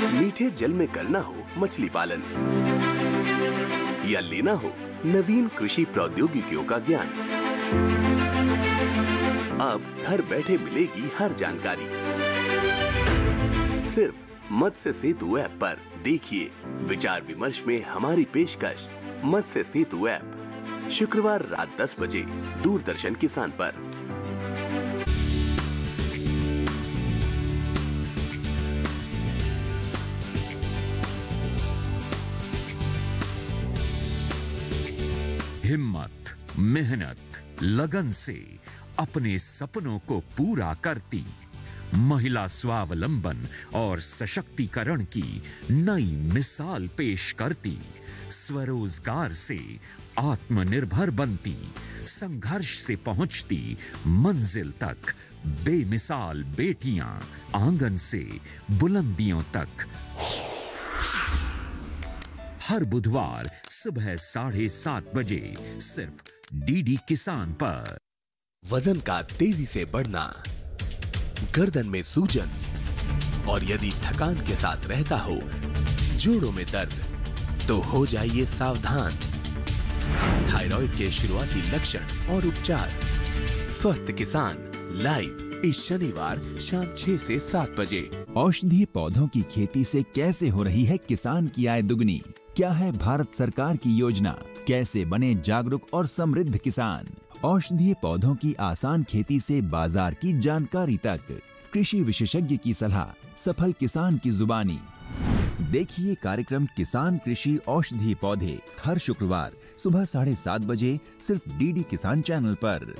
मीठे जल में करना हो मछली पालन या लेना हो नवीन कृषि प्रौद्योगिकियों का ज्ञान, अब घर बैठे मिलेगी हर जानकारी। सिर्फ मत्स्य सेतु ऐप पर देखिए विचार विमर्श में हमारी पेशकश। मत्स्य सेतु ऐप शुक्रवार रात 10 बजे दूरदर्शन किसान पर। हिम्मत, मेहनत, लगन से अपने सपनों को पूरा करती, महिला स्वावलंबन और सशक्तिकरण की नई मिसाल पेश करती, स्वरोजगार से आत्मनिर्भर बनती, संघर्ष से पहुंचती मंजिल तक, बेमिसाल बेटियां आंगन से बुलंदियों तक। हर बुधवार सुबह 7:30 बजे सिर्फ डीडी किसान पर। वजन का तेजी से बढ़ना, गर्दन में सूजन और यदि थकान के साथ रहता हो जोड़ों में दर्द, तो हो जाइए सावधान। थायराइड के शुरुआती लक्षण और उपचार। स्वस्थ किसान लाइव इस शनिवार शाम 6 से 7 बजे। औषधीय पौधों की खेती से कैसे हो रही है किसान की आय दुगनी? क्या है भारत सरकार की योजना? कैसे बने जागरूक और समृद्ध किसान? औषधीय पौधों की आसान खेती से बाजार की जानकारी तक, कृषि विशेषज्ञ की सलाह, सफल किसान की जुबानी। देखिए कार्यक्रम किसान कृषि औषधीय पौधे हर शुक्रवार सुबह 7:30 बजे सिर्फ डीडी किसान चैनल पर।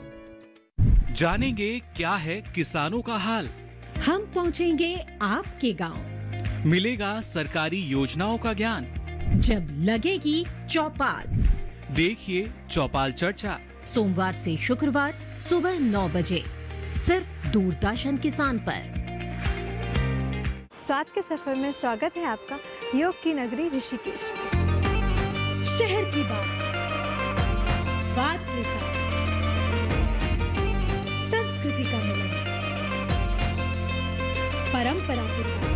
जानेंगे क्या है किसानों का हाल। हम पहुंचेंगे आपके गांव। मिलेगा सरकारी योजनाओं का ज्ञान। जब लगेगी चौपाल, देखिए चौपाल चर्चा सोमवार से शुक्रवार सुबह 9 बजे सिर्फ दूरदर्शन किसान पर। स्वाद के सफर में स्वागत है आपका योग की नगरी ऋषिकेश। शहर की बात, स्वाद के साथ, संस्कृति का मिलन, परंपरा के साथ।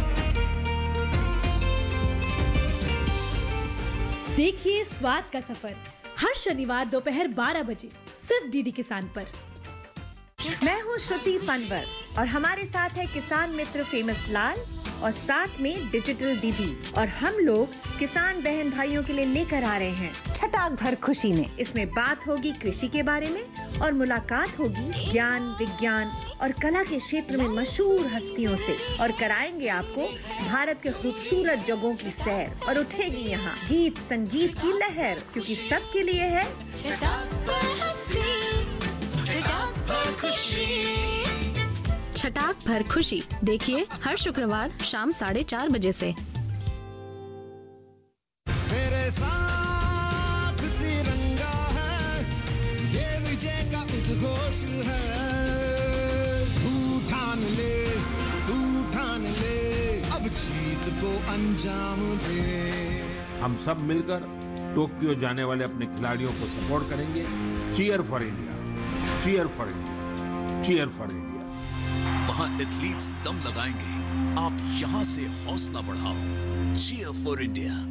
देखिए स्वाद का सफर हर शनिवार दोपहर 12 बजे सिर्फ डीडी किसान पर। मैं हूँ श्रुति पनवर और हमारे साथ है किसान मित्र फेमस लाल और साथ में डिजिटल दीदी, और हम लोग किसान बहन भाइयों के लिए लेकर आ रहे हैं छटाक भर खुशी में। इसमें बात होगी कृषि के बारे में और मुलाकात होगी ज्ञान, विज्ञान और कला के क्षेत्र में मशहूर हस्तियों से, और कराएंगे आपको भारत के खूबसूरत जगहों की सैर, और उठेगी यहाँ गीत संगीत की लहर, क्योंकि सबके लिए है छटाक भर खुशी। देखिए हर शुक्रवार शाम 4:30 बजे से। मेरे साथ तिरंगा है, ये विजय का उद्घोष है। तू ठान ले, अब जीत को अंजाम दे। हम सब मिलकर टोक्यो जाने वाले अपने खिलाड़ियों को सपोर्ट करेंगे। Cheer for India, cheer for India, cheer for India. वहाँ एथलीट्स दम लगाएंगे, आप यहाँ से हौसला बढ़ाओ। Cheer for India.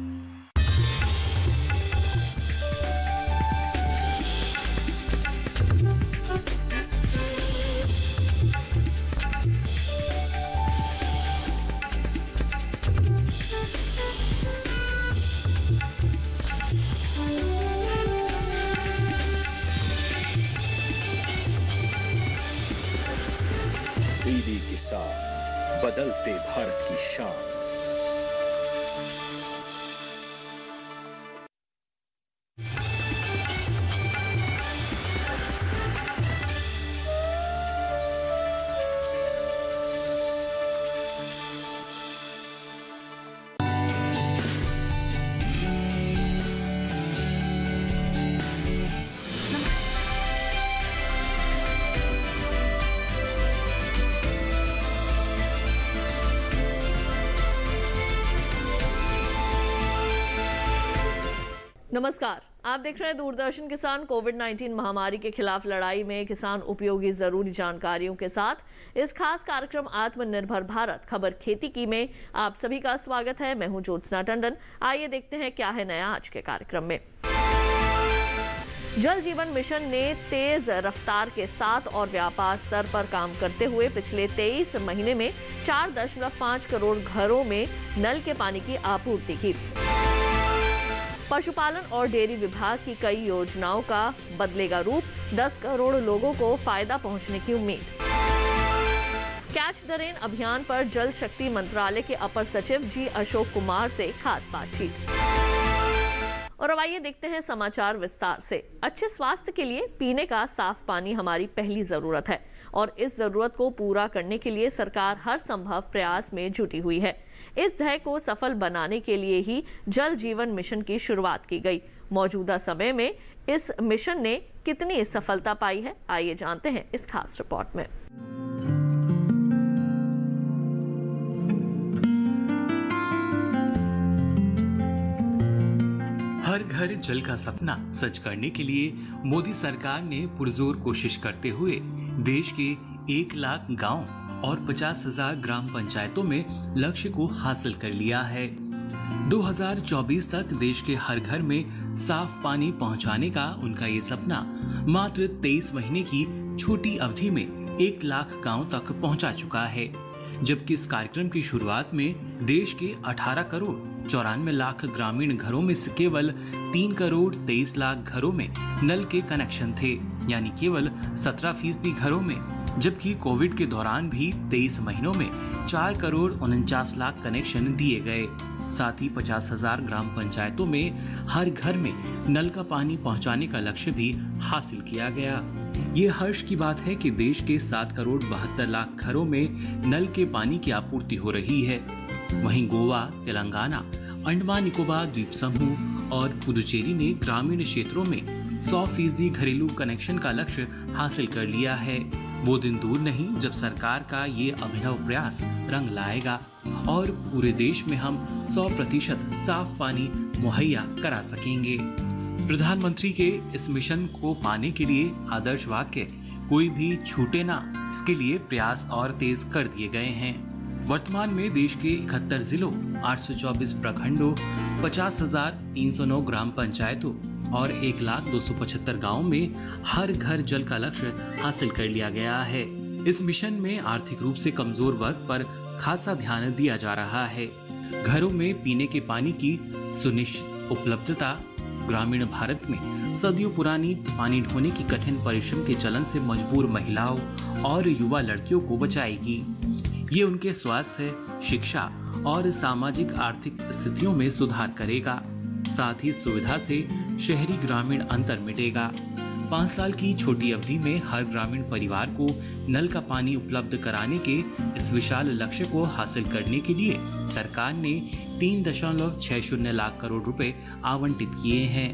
डीडी किसान, बदलते भारत की शान। नमस्कार, आप देख रहे हैं दूरदर्शन किसान। कोविड-19 महामारी के खिलाफ लड़ाई में किसान उपयोगी जरूरी जानकारियों के साथ इस खास कार्यक्रम आत्मनिर्भर भारत खबर खेती की में आप सभी का स्वागत है। मैं हूं ज्योत्सना टंडन। आइए देखते हैं क्या है नया आज के कार्यक्रम में। जल जीवन मिशन ने तेज रफ्तार के साथ और व्यापार स्तर पर काम करते हुए पिछले 23 महीने में 4.5 करोड़ घरों में नल के पानी की आपूर्ति की। पशुपालन और डेयरी विभाग की कई योजनाओं का बदलेगा रूप, 10 करोड़ लोगों को फायदा पहुंचने की उम्मीद। कैच द रेन अभियान पर जल शक्ति मंत्रालय के अपर सचिव जी अशोक कुमार से खास बातचीत। और अब आइए देखते हैं समाचार विस्तार से। अच्छे स्वास्थ्य के लिए पीने का साफ पानी हमारी पहली जरूरत है और इस जरूरत को पूरा करने के लिए सरकार हर संभव प्रयास में जुटी हुई है। इस ध्येय को सफल बनाने के लिए ही जल जीवन मिशन की शुरुआत की गई। मौजूदा समय में इस मिशन ने कितनी सफलता पाई है, आइए जानते हैं इस खास रिपोर्ट में। हर घर जल का सपना सच करने के लिए मोदी सरकार ने पुरजोर कोशिश करते हुए देश के 1 लाख गांव और 50,000 ग्राम पंचायतों में लक्ष्य को हासिल कर लिया है। 2024 तक देश के हर घर में साफ पानी पहुंचाने का उनका ये सपना मात्र 23 महीने की छोटी अवधि में 1 लाख गांव तक पहुंचा चुका है। जबकि इस कार्यक्रम की शुरुआत में देश के 18 करोड़ 94 लाख ग्रामीण घरों में से केवल 3 करोड़ 23 लाख घरों में नल के कनेक्शन थे, यानी केवल 17% घरों में। जबकि कोविड के दौरान भी 23 महीनों में 4 करोड़ 49 लाख कनेक्शन दिए गए। साथ ही 50,000 ग्राम पंचायतों में हर घर में नल का पानी पहुंचाने का लक्ष्य भी हासिल किया गया। ये हर्ष की बात है कि देश के 7 करोड़ 72 लाख घरों में नल के पानी की आपूर्ति हो रही है। वहीं गोवा, तेलंगाना, अंडमान निकोबार द्वीप समूह और पुदुचेरी ने ग्रामीण क्षेत्रों में 100% घरेलू कनेक्शन का लक्ष्य हासिल कर लिया है। वो दिन दूर नहीं जब सरकार का ये अभिनव प्रयास रंग लाएगा और पूरे देश में हम 100% साफ पानी मुहैया करा सकेंगे। प्रधानमंत्री के इस मिशन को पाने के लिए आदर्श वाक्य कोई भी छूटे ना, इसके लिए प्रयास और तेज कर दिए गए हैं। वर्तमान में देश के 71 जिलों, 824 प्रखंडों, 50,309 ग्राम पंचायतों और 1,275,000 गाँव में हर घर जल का लक्ष्य हासिल कर लिया गया है। इस मिशन में आर्थिक रूप से कमजोर वर्ग पर खासा ध्यान दिया जा रहा है। घरों में पीने के पानी की सुनिश्चित उपलब्धता ग्रामीण भारत में सदियों पुरानी पानी ढोने की कठिन परिश्रम के चलन से मजबूर महिलाओं और युवा लड़कियों को बचाएगी। ये उनके स्वास्थ्य, शिक्षा और सामाजिक आर्थिक स्थितियों में सुधार करेगा। साथ ही सुविधा से शहरी ग्रामीण अंतर मिटेगा। 5 साल की छोटी अवधि में हर ग्रामीण परिवार को नल का पानी उपलब्ध कराने के इस विशाल लक्ष्य को हासिल करने के लिए सरकार ने 3.60 लाख करोड़ रुपए आवंटित किए हैं।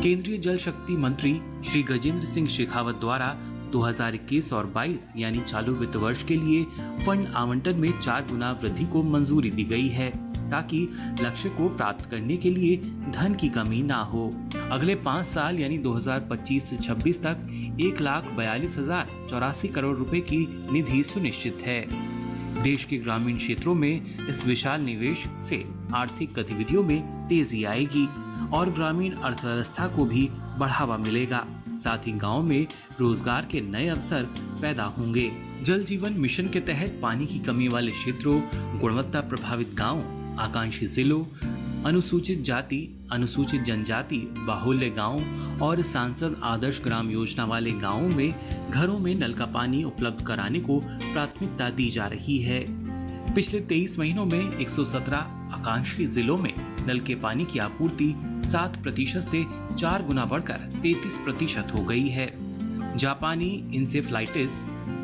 केंद्रीय जल शक्ति मंत्री श्री गजेंद्र सिंह शेखावत द्वारा 2021 और 22 यानी चालू वित्त वर्ष के लिए फंड आवंटन में 4 गुना वृद्धि को मंजूरी दी गई है, ताकि लक्ष्य को प्राप्त करने के लिए धन की कमी ना हो। अगले 5 साल यानी 2025 से 26 तक 1,42,084 करोड़ रुपए की निधि सुनिश्चित है। देश के ग्रामीण क्षेत्रों में इस विशाल निवेश से आर्थिक गतिविधियों में तेजी आएगी और ग्रामीण अर्थव्यवस्था को भी बढ़ावा मिलेगा। साथ ही गांव में रोजगार के नए अवसर पैदा होंगे। जल जीवन मिशन के तहत पानी की कमी वाले क्षेत्रों, गुणवत्ता प्रभावित गांव, आकांक्षी जिलों, अनुसूचित जाति, अनुसूचित जनजाति, बाहुल्य गांव और सांसद आदर्श ग्राम योजना वाले गांवों में घरों में नल का पानी उपलब्ध कराने को प्राथमिकता दी जा रही है। पिछले 23 महीनों में 117 आकांक्षी जिलों में नल के पानी की आपूर्ति 7% से 4 गुना बढ़कर 33% हो गई है। जापानी इंसेफ्लाइटिस,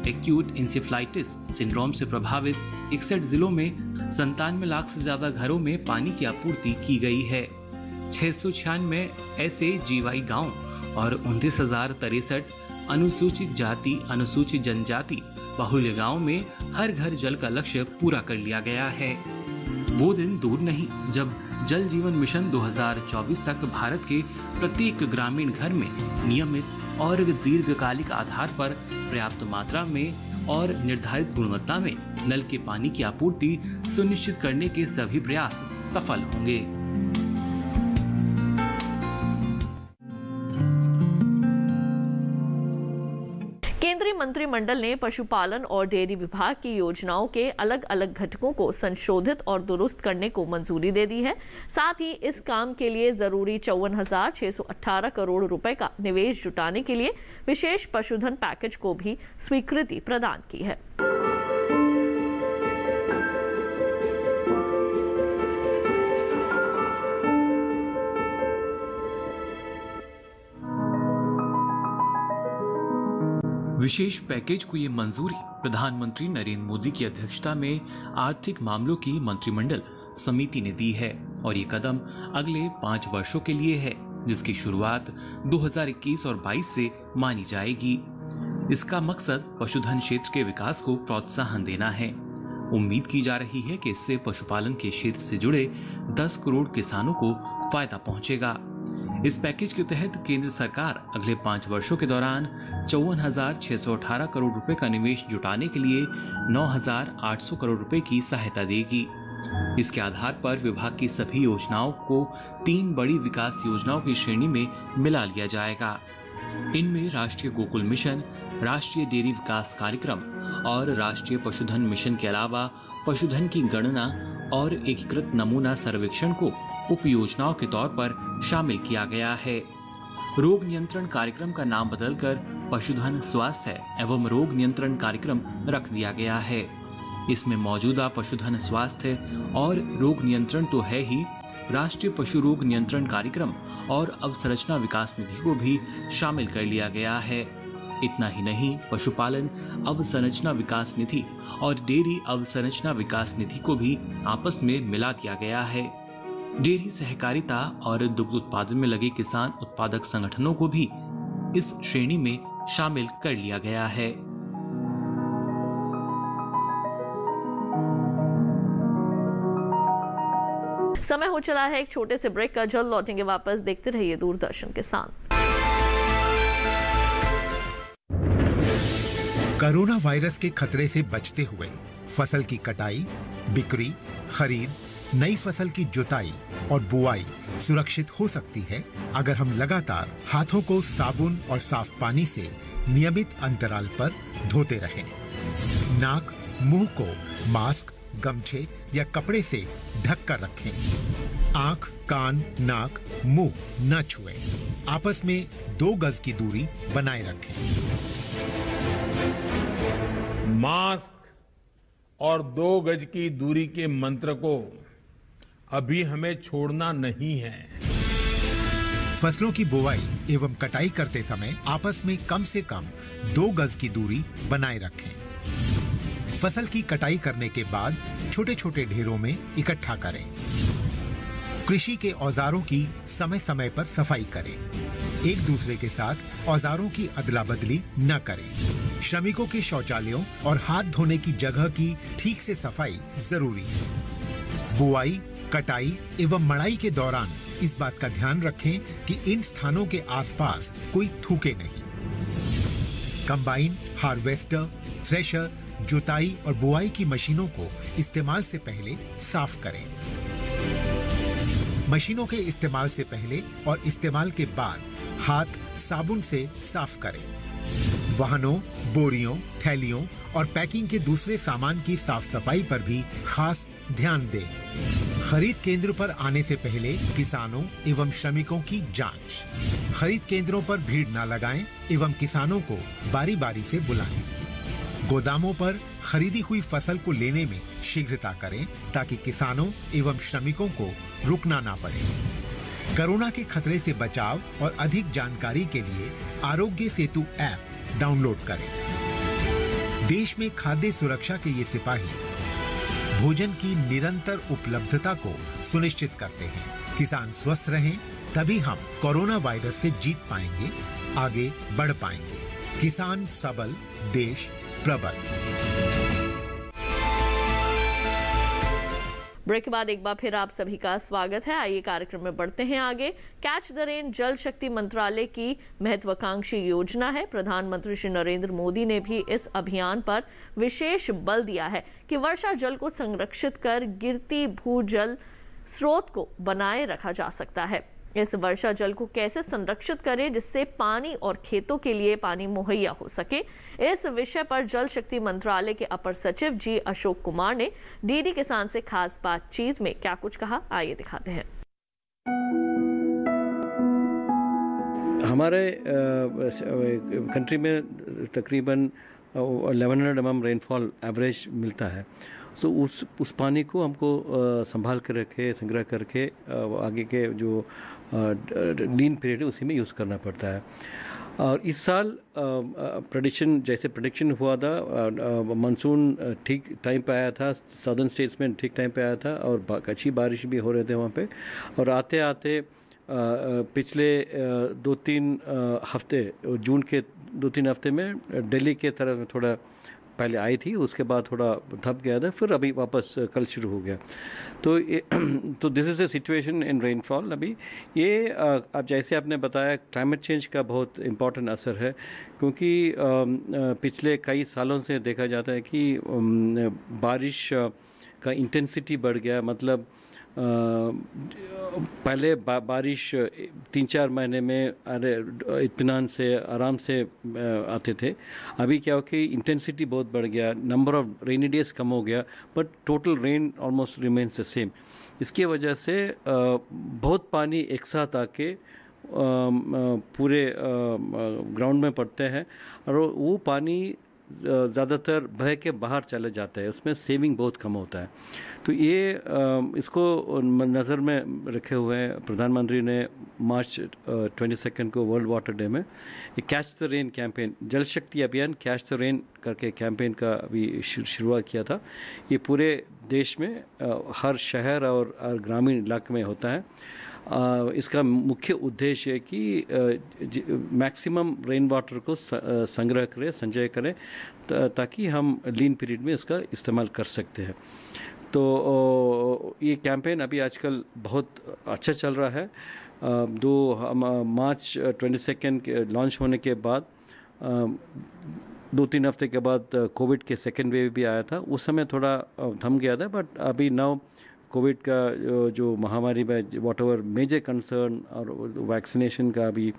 एक्यूट इंसेफ्लाइटिस सिंड्रोम से प्रभावित 61 जिलों में 97 लाख से ज्यादा घरों में पानी की आपूर्ति की गई है। 696 ऐसे जीवाई गांव और 29,063 अनुसूचित जाति, अनुसूचित जनजाति, बाहुल्य गांव में हर घर जल का लक्ष्य पूरा कर लिया गया है। वो दिन दूर नहीं जब जल जीवन मिशन 2024 तक भारत के प्रत्येक ग्रामीण घर में नियमित और दीर्घकालिक आधार पर पर्याप्त मात्रा में और निर्धारित गुणवत्ता में नल के पानी की आपूर्ति सुनिश्चित करने के सभी प्रयास सफल होंगे। केंद्रीय मंत्रिमंडल ने पशुपालन और डेयरी विभाग की योजनाओं के अलग अलग घटकों को संशोधित और दुरुस्त करने को मंजूरी दे दी है। साथ ही इस काम के लिए जरूरी 54,618 करोड़ रुपए का निवेश जुटाने के लिए विशेष पशुधन पैकेज को भी स्वीकृति प्रदान की है। विशेष पैकेज को ये मंजूरी प्रधानमंत्री नरेंद्र मोदी की अध्यक्षता में आर्थिक मामलों की मंत्रिमंडल समिति ने दी है और ये कदम अगले 5 वर्षों के लिए है, जिसकी शुरुआत 2021 और 22 से मानी जाएगी। इसका मकसद पशुधन क्षेत्र के विकास को प्रोत्साहन देना है। उम्मीद की जा रही है कि इससे पशुपालन के क्षेत्र से जुड़े 10 करोड़ किसानों को फायदा पहुंचेगा। इस पैकेज के तहत केंद्र सरकार अगले 5 वर्षों के दौरान 54,618 करोड़ रुपए का निवेश जुटाने के लिए 9,800 करोड़ रुपए की सहायता देगी। इसके आधार पर विभाग की सभी योजनाओं को 3 बड़ी विकास योजनाओं की श्रेणी में मिला लिया जाएगा। इनमें राष्ट्रीय गोकुल मिशन, राष्ट्रीय डेयरी विकास कार्यक्रम और राष्ट्रीय पशुधन मिशन के अलावा पशुधन की गणना और एकीकृत नमूना सर्वेक्षण को उप योजनाओं के तौर पर शामिल किया गया है। रोग नियंत्रण कार्यक्रम का नाम बदलकर पशुधन स्वास्थ्य एवं रोग नियंत्रण कार्यक्रम रख दिया गया है। इसमें मौजूदा पशुधन स्वास्थ्य और रोग नियंत्रण तो है ही, राष्ट्रीय पशु रोग नियंत्रण कार्यक्रम और अवसंरचना विकास निधि को भी शामिल कर लिया गया है। इतना ही नहीं, पशुपालन अवसंरचना विकास निधि और डेयरी अवसंरचना विकास निधि को भी आपस में मिला दिया गया है। डेयरी सहकारिता और दुग्ध उत्पादन में लगे किसान उत्पादक संगठनों को भी इस श्रेणी में शामिल कर लिया गया है। समय हो चला है एक छोटे से ब्रेक का। जल्द लौटेंगे वापस। देखते रहिए दूरदर्शन किसान। कोरोना वायरस के खतरे से बचते हुए फसल की कटाई, बिक्री, खरीद, नई फसल की जुताई और बुआई सुरक्षित हो सकती है अगर हम लगातार हाथों को साबुन और साफ पानी से नियमित अंतराल पर धोते रहें। नाक, मुंह को मास्क, गमछे या कपड़े से ढक कर रखें। आंख, कान, नाक, मुंह न छुएं। आपस में 2 गज की दूरी बनाए रखें। मास्क और 2 गज की दूरी के मंत्र को अभी हमें छोड़ना नहीं है। फसलों की बुवाई एवं कटाई करते समय आपस में कम से कम 2 गज की दूरी बनाए रखें। फसल की कटाई करने के बाद छोटे छोटे ढेरों में इकट्ठा करें। कृषि के औजारों की समय समय पर सफाई करें। एक दूसरे के साथ औजारों की अदला बदली न करें। श्रमिकों के शौचालयों और हाथ धोने की जगह की ठीक से सफाई जरूरी है। बुआई, कटाई एवं मड़ाई के दौरान इस बात का ध्यान रखें कि इन स्थानों के आसपास कोई थूके नहीं। कंबाइन, हार्वेस्टर, थ्रेशर, जुताई और बुआई की मशीनों को इस्तेमाल से पहले साफ करें। मशीनों के इस्तेमाल से पहले और इस्तेमाल के बाद हाथ साबुन से साफ करें। वाहनों, बोरियों, थैलियों और पैकिंग के दूसरे सामान की साफ सफाई पर भी खास ध्यान दें। खरीद केंद्र पर आने से पहले किसानों एवं श्रमिकों की जांच। खरीद केंद्रों पर भीड़ न लगाएं एवं किसानों को बारी बारी से बुलाएं। गोदामों पर खरीदी हुई फसल को लेने में शीघ्रता करें ताकि किसानों एवं श्रमिकों को रुकना ना पड़े। कोरोना के खतरे से बचाव और अधिक जानकारी के लिए आरोग्य सेतु ऐप डाउनलोड करें। देश में खाद्य सुरक्षा के ये सिपाही भोजन की निरंतर उपलब्धता को सुनिश्चित करते हैं। किसान स्वस्थ रहें, तभी हम कोरोना वायरस से जीत पाएंगे, आगे बढ़ पाएंगे। किसान सबल, देश प्रबल। ब्रेक के बाद एक बार फिर आप सभी का स्वागत है। आइए कार्यक्रम में बढ़ते हैं आगे। कैच द रेन जल शक्ति मंत्रालय की महत्वाकांक्षी योजना है। प्रधानमंत्री श्री नरेंद्र मोदी ने भी इस अभियान पर विशेष बल दिया है कि वर्षा जल को संरक्षित कर गिरती भूजल स्रोत को बनाए रखा जा सकता है। इस वर्षा जल को कैसे संरक्षित करें जिससे पानी और खेतों के लिए पानी मुहैया हो सके, इस विषय पर जल शक्ति मंत्रालय के अपर सचिव जी अशोक कुमार ने डीडी किसान से खास बातचीत में क्या कुछ कहा, आइए दिखाते हैं। हमारे कंट्री में तकरीबन 1100 mm रेनफॉल एवरेज मिलता है। सो उस पानी को हमको संभाल कर रखे, संग्रह करके आगे के जो लीन पीरियड है उसी में यूज़ करना पड़ता है। और इस साल प्रेडिक्शन हुआ था, मानसून ठीक टाइम पे आया था, सदर्न स्टेट्स में ठीक टाइम पे आया था और अच्छी बारिश भी हो रहे थे वहाँ पे। और आते आते पिछले 2-3 हफ्ते, जून के 2-3 हफ्ते में दिल्ली के तरफ थोड़ा पहले आई थी, उसके बाद थोड़ा थप गया था, फिर अभी वापस कल शुरू हो गया। तो this is a situation in rainfall. अभी ये अब जैसे आपने बताया क्लाइमेट चेंज का बहुत इम्पोर्टेंट असर है, क्योंकि पिछले कई सालों से देखा जाता है कि बारिश का इंटेंसिटी बढ़ गया। मतलब पहले बारिश 3-4 महीने में इत्मीनान से आराम से आते थे। अभी क्या हो कि इंटेंसिटी बहुत बढ़ गया, नंबर ऑफ रेनी डेज कम हो गया, but total rain almost remains the same. इसकी वजह से बहुत पानी एक साथ आके पूरे ग्राउंड में पड़ते हैं और वो पानी ज़्यादातर बह के बाहर चले जाता है, उसमें सेविंग बहुत कम होता है। तो ये इसको नज़र में रखे हुए प्रधानमंत्री ने मार्च 22 को वर्ल्ड वाटर डे में कैच द रेन कैंपेन, जल शक्ति अभियान कैच द रेन करके कैंपेन का अभी शुरुआत किया था। ये पूरे देश में हर शहर और ग्रामीण इलाके में होता है। इसका मुख्य उद्देश्य है कि मैक्सिमम रेन वाटर को संग्रह करें, संचय करें, ताकि हम लीन पीरियड में इसका इस्तेमाल कर सकते हैं। तो ये कैंपेन अभी आजकल बहुत अच्छा चल रहा है। मार्च 22 के लॉन्च होने के बाद 2-3 हफ्ते के बाद कोविड के सेकेंड वेव भी आया था, उस समय थोड़ा थम गया था, बट अभी नाउ कोविड का जो महामारी में वॉट एवर मेजर कंसर्न और वैक्सीनेशन का अभी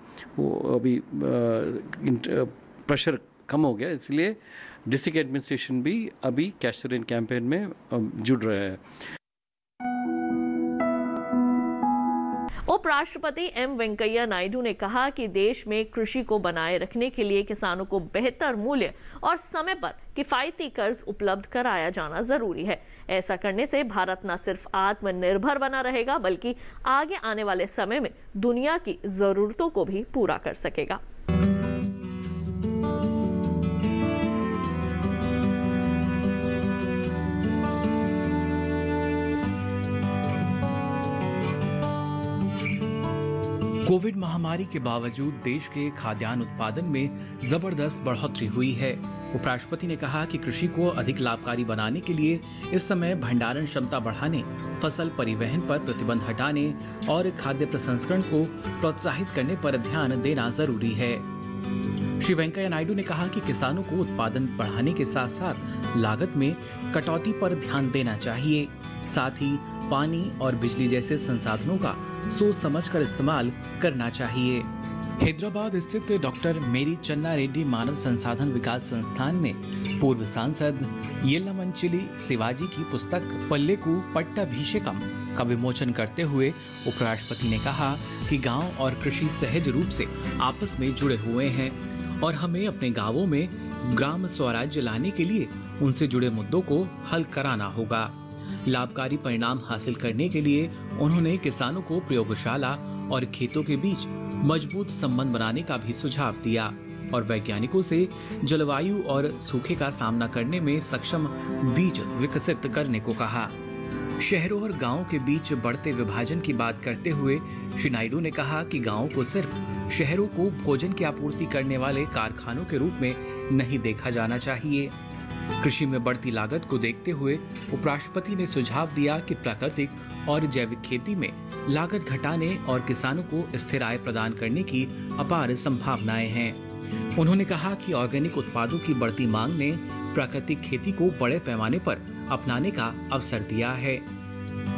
प्रेशर कम हो गया, इसलिए डिस्ट्रिक्ट एडमिनिस्ट्रेशन भी अभी कैच द रेन कैंपेन में जुड़ रहे हैं। उपराष्ट्रपति एम वेंकैया नायडू ने कहा कि देश में कृषि को बनाए रखने के लिए किसानों को बेहतर मूल्य और समय पर किफायती कर्ज उपलब्ध कराया जाना जरूरी है। ऐसा करने से भारत न सिर्फ आत्मनिर्भर बना रहेगा, बल्कि आगे आने वाले समय में दुनिया की जरूरतों को भी पूरा कर सकेगा। कोविड महामारी के बावजूद देश के खाद्यान्न उत्पादन में जबरदस्त बढ़ोतरी हुई है। उपराष्ट्रपति ने कहा कि कृषि को अधिक लाभकारी बनाने के लिए इस समय भंडारण क्षमता बढ़ाने, फसल परिवहन पर प्रतिबंध हटाने और खाद्य प्रसंस्करण को प्रोत्साहित करने पर ध्यान देना जरूरी है। श्री वेंकैया नायडू ने कहा कि किसानों को उत्पादन बढ़ाने के साथ साथ लागत में कटौती पर ध्यान देना चाहिए। साथ ही पानी और बिजली जैसे संसाधनों का सोच समझकर इस्तेमाल करना चाहिए। हैदराबाद स्थित डॉक्टर मेरी चन्ना रेड्डी मानव संसाधन विकास संस्थान में पूर्व सांसद येल्लामंचिली शिवाजी की पुस्तक पल्लेकू पट्टाभिषेकम का विमोचन करते हुए उपराष्ट्रपति ने कहा कि गांव और कृषि सहज रूप से आपस में जुड़े हुए हैं और हमें अपने गांवों में ग्राम स्वराज्य लाने के लिए उनसे जुड़े मुद्दों को हल कराना होगा। लाभकारी परिणाम हासिल करने के लिए उन्होंने किसानों को प्रयोगशाला और खेतों के बीच मजबूत संबंध बनाने का भी सुझाव दिया और वैज्ञानिकों से जलवायु और सूखे का सामना करने में सक्षम बीज विकसित करने को कहा। शहरों और गांवों के बीच बढ़ते विभाजन की बात करते हुए श्री नायडू ने कहा कि गांवों को सिर्फ शहरों को भोजन की आपूर्ति करने वाले कारखानों के रूप में नहीं देखा जाना चाहिए। कृषि में बढ़ती लागत को देखते हुए उपराष्ट्रपति ने सुझाव दिया कि प्राकृतिक और जैविक खेती में लागत घटाने और किसानों को स्थिर आय प्रदान करने की अपार संभावनाएं हैं। उन्होंने कहा कि ऑर्गेनिक उत्पादों की बढ़ती मांग ने प्राकृतिक खेती को बड़े पैमाने पर अपनाने का अवसर दिया है।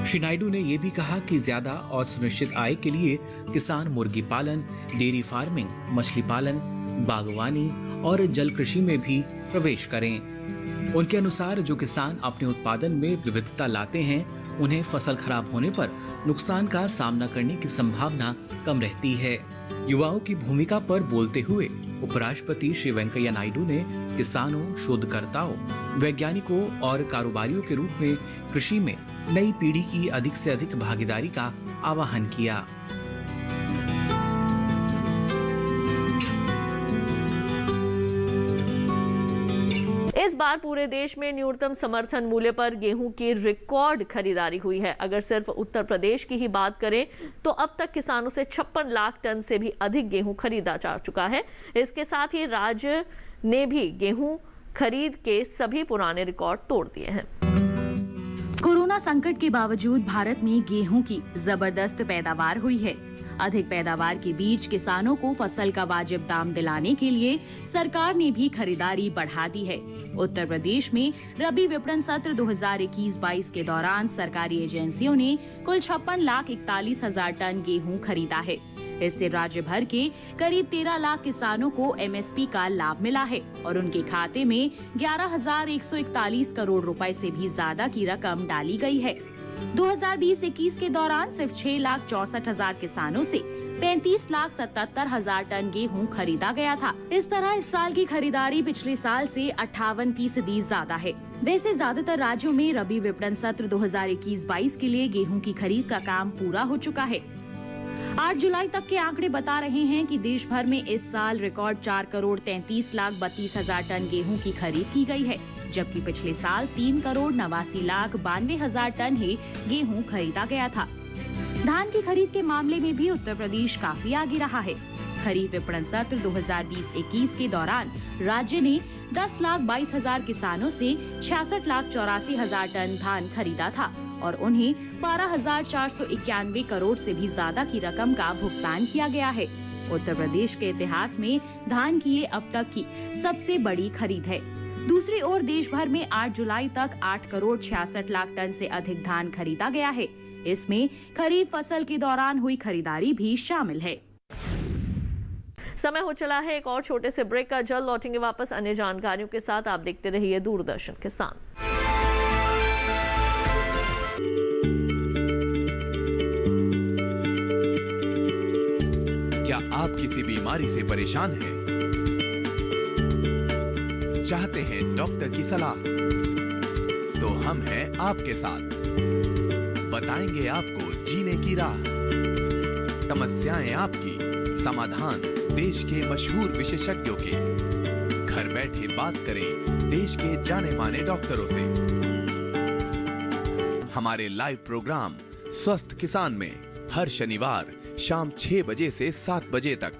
श्री नायडू ने ये भी कहा कि ज्यादा और सुनिश्चित आय के लिए किसान मुर्गी पालन, डेयरी फार्मिंग, मछली पालन, बागवानी और जल कृषि में भी प्रवेश करें। उनके अनुसार जो किसान अपने उत्पादन में विविधता लाते हैं, उन्हें फसल खराब होने पर नुकसान का सामना करने की संभावना कम रहती है। युवाओं की भूमिका पर बोलते हुए उपराष्ट्रपति श्री वेंकैया नायडू ने किसानों, शोधकर्ताओं, वैज्ञानिकों और कारोबारियों के रूप में कृषि में नई पीढ़ी की अधिक से अधिक भागीदारी का आह्वान किया। इस बार पूरे देश में न्यूनतम समर्थन मूल्य पर गेहूं की रिकॉर्ड खरीदारी हुई है। अगर सिर्फ उत्तर प्रदेश की ही बात करें तो अब तक किसानों से 56 लाख टन से भी अधिक गेहूं खरीदा जा चुका है। इसके साथ ही राज्य ने भी गेहूं खरीद के सभी पुराने रिकॉर्ड तोड़ दिए हैं। कोरोना संकट के बावजूद भारत में गेहूं की जबरदस्त पैदावार हुई है। अधिक पैदावार के बीच किसानों को फसल का वाजिब दाम दिलाने के लिए सरकार ने भी खरीदारी बढ़ा दी है। उत्तर प्रदेश में रबी विपणन सत्र 2021-22 के दौरान सरकारी एजेंसियों ने कुल 56,41,000 टन गेहूं खरीदा है। इससे राज्य भर के करीब 13 लाख किसानों को एमएसपी का लाभ मिला है और उनके खाते में 11,141 करोड़ रुपए से भी ज्यादा की रकम डाली गई है। 2020-21 के दौरान सिर्फ 6,64,000 किसानों से 35,77,000 टन गेहूं खरीदा गया था। इस तरह इस साल की खरीदारी पिछले साल से 58% ज्यादा है। वैसे ज्यादातर राज्यों में रबी विपणन सत्र 2021-22 के लिए गेहूं की खरीद का काम पूरा हो चुका है। 8 जुलाई तक के आंकड़े बता रहे हैं कि देश भर में इस साल रिकॉर्ड 4,33,32,000 टन गेहूं की खरीद की गई है, जबकि पिछले साल 3,89,92,000 टन ही गेहूं खरीदा गया था। धान की खरीद के मामले में भी उत्तर प्रदेश काफी आगे रहा है। खरीफ विपणन सत्र 2020-21 के दौरान राज्य ने 10,22,000 किसानों से 66,84,000 टन धान खरीदा था और उन्हें 12,491 करोड़ से भी ज्यादा की रकम का भुगतान किया गया है। उत्तर प्रदेश के इतिहास में धान की ये अब तक की सबसे बड़ी खरीद है। दूसरी ओर देश भर में 8 जुलाई तक 8,66,00,000 टन से अधिक धान खरीदा गया है। इसमें खरीफ फसल के दौरान हुई खरीदारी भी शामिल है। समय हो चला है एक और छोटे से ब्रेक का। जल्द लौटेंगे वापस अन्य जानकारियों के साथ। आप देखते रहिए दूरदर्शन किसान। क्या आप किसी बीमारी से परेशान हैं? चाहते हैं डॉक्टर की सलाह? तो हम हैं आपके साथ। बताएंगे आपको जीने की राह। समस्याएं आपकी, समाधान देश के मशहूर विशेषज्ञों के। घर बैठे बात करें देश के जाने माने डॉक्टरों से। हमारे लाइव प्रोग्राम स्वस्थ किसान में हर शनिवार शाम 6 बजे से 7 बजे तक।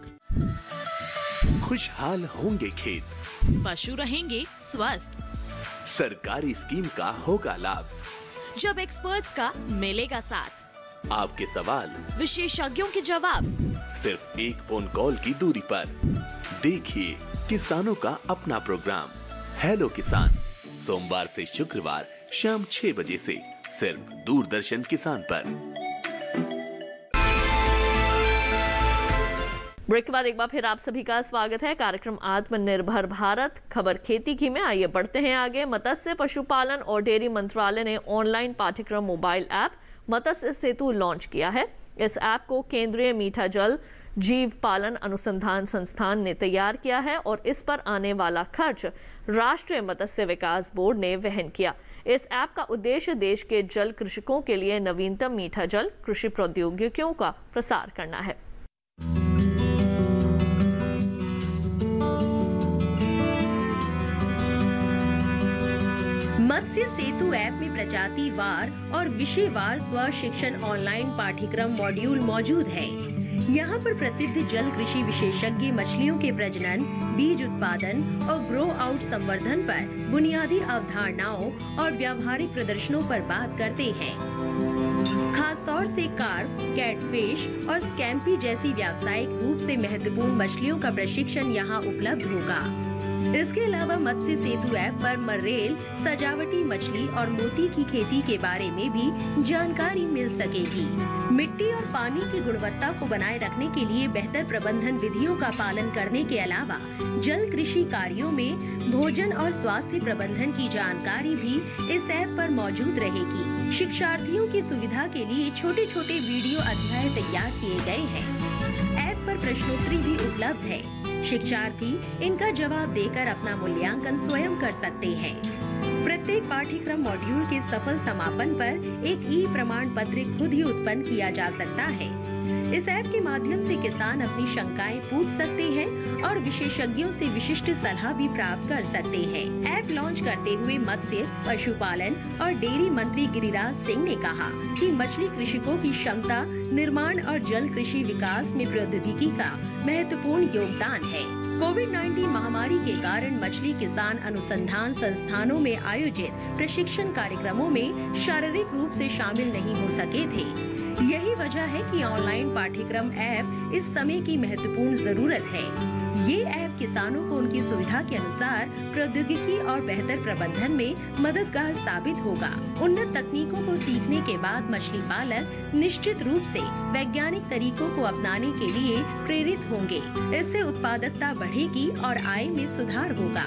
खुशहाल होंगे खेत, पशु रहेंगे स्वस्थ, सरकारी स्कीम का होगा लाभ, जब एक्सपर्ट्स का मिलेगा साथ, आपके सवाल विशेषज्ञों के जवाब, सिर्फ एक फोन कॉल की दूरी पर। देखिए किसानों का अपना प्रोग्राम हेलो किसान, सोमवार से शुक्रवार शाम 6 बजे से सिर्फ दूरदर्शन किसान पर। ब्रेक के बाद एक बार फिर आप सभी का स्वागत है। कार्यक्रम आत्मनिर्भर भारत, खबर खेती की में। आइए बढ़ते हैं आगे। मत्स्य, पशुपालन और डेयरी मंत्रालय ने ऑनलाइन पाठ्यक्रम मोबाइल ऐप मत्स्य सेतु लॉन्च किया है। इस ऐप को केंद्रीय मीठा जल जीव पालन अनुसंधान संस्थान ने तैयार किया है और इस पर आने वाला खर्च राष्ट्रीय मत्स्य विकास बोर्ड ने वहन किया। इस ऐप का उद्देश्य देश के जल कृषकों के लिए नवीनतम मीठा जल कृषि प्रौद्योगिकियों का प्रसार करना है। मत्स्य सेतु ऐप में प्रजातिवार और विषयवार स्व शिक्षण ऑनलाइन पाठ्यक्रम मॉड्यूल मौजूद है। यहाँ पर प्रसिद्ध जल कृषि विशेषज्ञ मछलियों के प्रजनन, बीज उत्पादन और ग्रो आउट संवर्धन पर बुनियादी अवधारणाओं और व्यावहारिक प्रदर्शनों पर बात करते हैं। खास तौर से कार्प, कैटफिश और स्कैम्पी जैसी व्यावसायिक रूप से महत्वपूर्ण मछलियों का प्रशिक्षण यहाँ उपलब्ध होगा। इसके अलावा मत्स्य सेतु ऐप पर मर्रेल, सजावटी मछली और मोती की खेती के बारे में भी जानकारी मिल सकेगी। मिट्टी और पानी की गुणवत्ता को बनाए रखने के लिए बेहतर प्रबंधन विधियों का पालन करने के अलावा जल कृषि कार्यों में भोजन और स्वास्थ्य प्रबंधन की जानकारी भी इस ऐप पर मौजूद रहेगी। शिक्षार्थियों की सुविधा के लिए छोटे छोटे वीडियो अध्याय तैयार किए गए हैं। ऐप पर प्रश्नोत्तरी भी उपलब्ध है। शिक्षार्थी इनका जवाब देकर अपना मूल्यांकन स्वयं कर सकते हैं। प्रत्येक पाठ्यक्रम मॉड्यूल के सफल समापन पर एक ई प्रमाण पत्र खुद ही उत्पन्न किया जा सकता है। इस ऐप के माध्यम से किसान अपनी शंकाएं पूछ सकते हैं और विशेषज्ञों से विशिष्ट सलाह भी प्राप्त कर सकते हैं। ऐप लॉन्च करते हुए मत्स्य, पशुपालन और डेयरी मंत्री गिरिराज सिंह ने कहा कि मछली कृषकों की क्षमता निर्माण और जल कृषि विकास में प्रौद्योगिकी का महत्वपूर्ण योगदान है। कोविड-19 महामारी के कारण मछली किसान अनुसंधान संस्थानों में आयोजित प्रशिक्षण कार्यक्रमों में शारीरिक रूप से शामिल नहीं हो सके थे। यही वजह है कि ऑनलाइन पाठ्यक्रम ऐप इस समय की महत्वपूर्ण जरूरत है। ये ऐप किसानों को उनकी सुविधा के अनुसार प्रौद्योगिकी और बेहतर प्रबंधन में मददगार साबित होगा। उन्नत तकनीकों को सीखने के बाद मछली पालक निश्चित रूप से वैज्ञानिक तरीकों को अपनाने के लिए प्रेरित होंगे। इससे उत्पादकता बढ़ेगी और आय में सुधार होगा।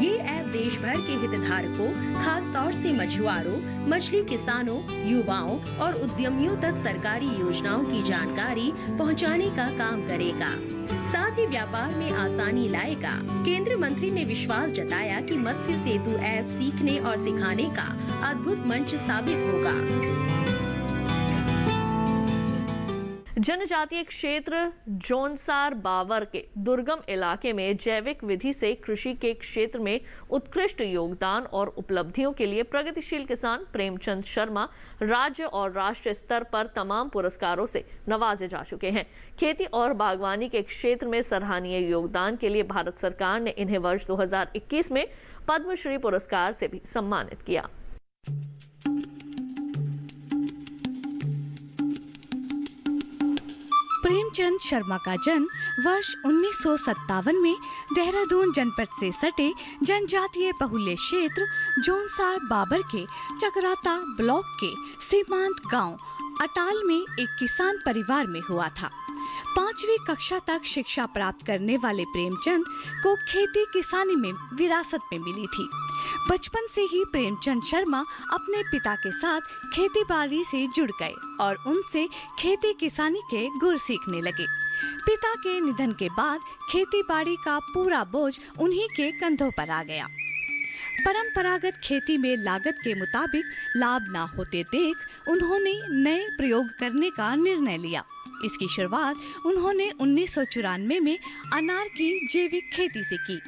ये ऐप देश भर के हितधारकों, खास तौर से मछुआरों, मछली किसानों, युवाओं और उद्यमियों तक सरकारी योजनाओं की जानकारी पहुंचाने का काम करेगा। साथ ही व्यापार में आसानी लाएगा। केंद्रीय मंत्री ने विश्वास जताया कि मत्स्य सेतु ऐप सीखने और सिखाने का अद्भुत मंच साबित होगा। जनजातीय क्षेत्र जोनसार बावर के दुर्गम इलाके में जैविक विधि से कृषि के क्षेत्र में उत्कृष्ट योगदान और उपलब्धियों के लिए प्रगतिशील किसान प्रेमचंद शर्मा राज्य और राष्ट्रीय स्तर पर तमाम पुरस्कारों से नवाजे जा चुके हैं। खेती और बागवानी के क्षेत्र में सराहनीय योगदान के लिए भारत सरकार ने इन्हें वर्ष 2021 में पद्मश्री पुरस्कार से भी सम्मानित किया। प्रेमचंद शर्मा का जन्म वर्ष 1957 में देहरादून जनपद से सटे जनजातीय बहुल्य क्षेत्र जोनसार बाबर के चकराता ब्लॉक के सीमांत गांव अटाल में एक किसान परिवार में हुआ था। 5वीं कक्षा तक शिक्षा प्राप्त करने वाले प्रेमचंद को खेती किसानी में विरासत में मिली थी। बचपन से ही प्रेमचंद शर्मा अपने पिता के साथ खेती बाड़ी से जुड़ गए और उनसे खेती किसानी के गुर सीखने लगे। पिता के निधन के बाद खेती बाड़ी का पूरा बोझ उन्हीं के कंधों पर आ गया। परंपरागत खेती में लागत के मुताबिक लाभ न होते देख उन्होंने नए प्रयोग करने का निर्णय लिया। इसकी शुरुआत उन्होंने 1994 में अनार की जैविक खेती से की।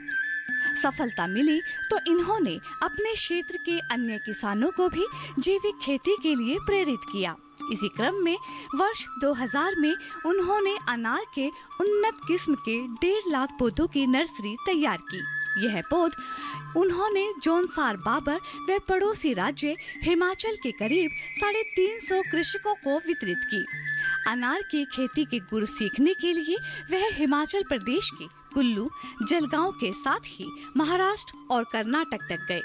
सफलता मिली तो इन्होंने अपने क्षेत्र के अन्य किसानों को भी जैविक खेती के लिए प्रेरित किया। इसी क्रम में वर्ष 2000 में उन्होंने अनार के उन्नत किस्म के 1.5 लाख पौधों की नर्सरी तैयार की। यह पौध उन्होंने जोनसार बाबर व पड़ोसी राज्य हिमाचल के करीब 350 कृषकों को वितरित की। अनार की खेती के गुर सीखने के लिए वह हिमाचल प्रदेश के कुल्लू, जलगांव के साथ ही महाराष्ट्र और कर्नाटक तक गए।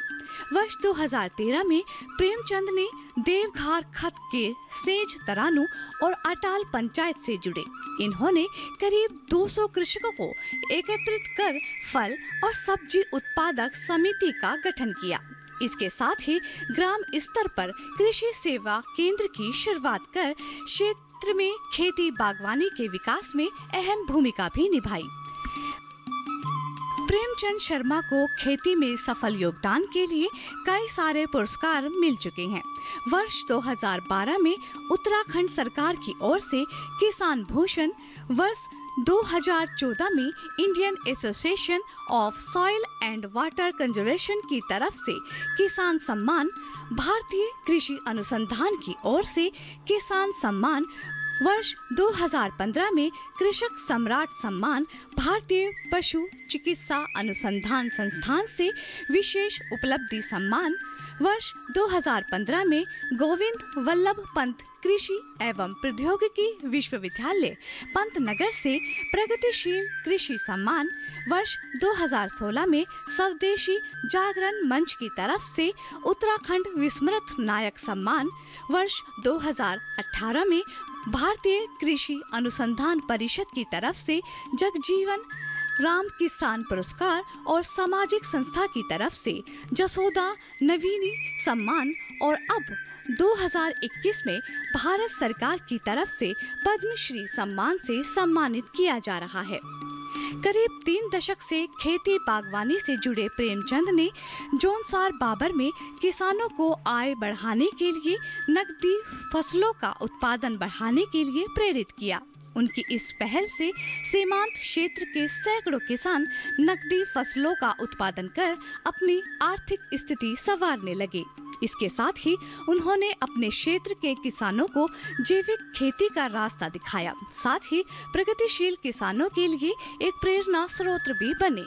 वर्ष 2013 में प्रेमचंद ने देवघार खत के सेज तरानू और अटाल पंचायत से जुड़े। इन्होंने करीब 200 कृषकों को एकत्रित कर फल और सब्जी उत्पादक समिति का गठन किया। इसके साथ ही ग्राम स्तर पर कृषि सेवा केंद्र की शुरुआत कर क्षेत्र में खेती बागवानी के विकास में अहम भूमिका भी निभाई। प्रेमचंद शर्मा को खेती में सफल योगदान के लिए कई सारे पुरस्कार मिल चुके हैं। वर्ष 2012 में उत्तराखंड सरकार की ओर से किसान भूषण, वर्ष 2014 में Indian association of soil and water conservation की तरफ से किसान सम्मान, भारतीय कृषि अनुसंधान की ओर से किसान सम्मान, वर्ष 2015 में कृषक सम्राट सम्मान भारतीय पशु चिकित्सा अनुसंधान संस्थान से विशेष उपलब्धि सम्मान, वर्ष 2015 में गोविंद वल्लभ पंत कृषि एवं प्रौद्योगिकी विश्वविद्यालय पंतनगर से प्रगतिशील कृषि सम्मान, वर्ष 2016 में स्वदेशी जागरण मंच की तरफ से उत्तराखंड विस्मृत नायक सम्मान, वर्ष 2018 में भारतीय कृषि अनुसंधान परिषद की तरफ से जगजीवन राम किसान पुरस्कार और सामाजिक संस्था की तरफ से जसोदा नवीनी सम्मान और अब 2021 में भारत सरकार की तरफ से पद्मश्री सम्मान से सम्मानित किया जा रहा है। करीब 3 दशक से खेती बागवानी से जुड़े प्रेमचंद ने जौनसार बाबर में किसानों को आय बढ़ाने के लिए नकदी फसलों का उत्पादन बढ़ाने के लिए प्रेरित किया। उनकी इस पहल से सीमांत क्षेत्र के सैकड़ों किसान नकदी फसलों का उत्पादन कर अपनी आर्थिक स्थिति संवारने लगे। इसके साथ ही उन्होंने अपने क्षेत्र के किसानों को जैविक खेती का रास्ता दिखाया, साथ ही प्रगतिशील किसानों के लिए एक प्रेरणा स्रोत भी बने।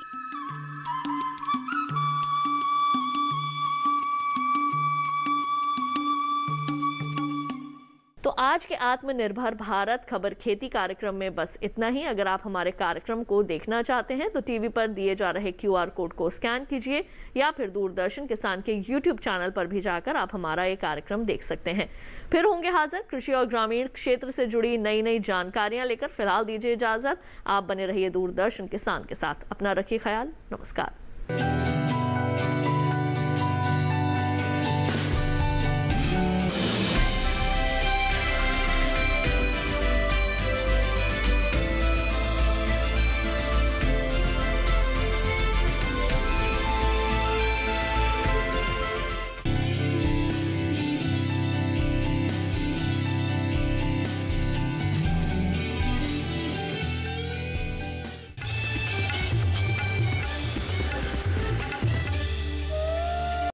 तो आज के आत्मनिर्भर भारत खबर खेती कार्यक्रम में बस इतना ही। अगर आप हमारे कार्यक्रम को देखना चाहते हैं तो टीवी पर दिए जा रहे QR कोड को स्कैन कीजिए या फिर दूरदर्शन किसान के YouTube चैनल पर भी जाकर आप हमारा ये कार्यक्रम देख सकते हैं। फिर होंगे हाजिर कृषि और ग्रामीण क्षेत्र से जुड़ी नई नई जानकारियां लेकर। फिलहाल दीजिए इजाजत, आप बने रहिए दूरदर्शन किसान के साथ। अपना रखिए ख्याल, नमस्कार।